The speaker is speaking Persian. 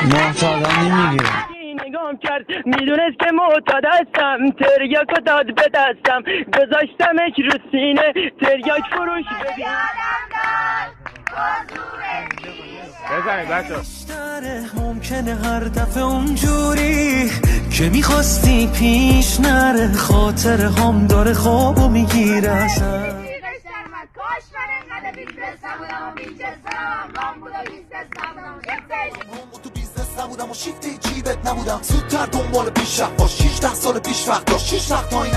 محتادا نمیگیره نگام کرد میدونست که معتاد هستم تریاک رو داد به دستم گذاشتمش رو سینه تریاک فروش ببین بزنید بچه ممکنه هر دفعه اونجوری که میخواستی پیش نره خاطر هم داره خوابو میگیره اصلا تو بیزنس نبودم و شیفت جیبت نبودم زودتر دنبال پیشرفت باش 16 سال پیش وقت داشت 6 وقت تا این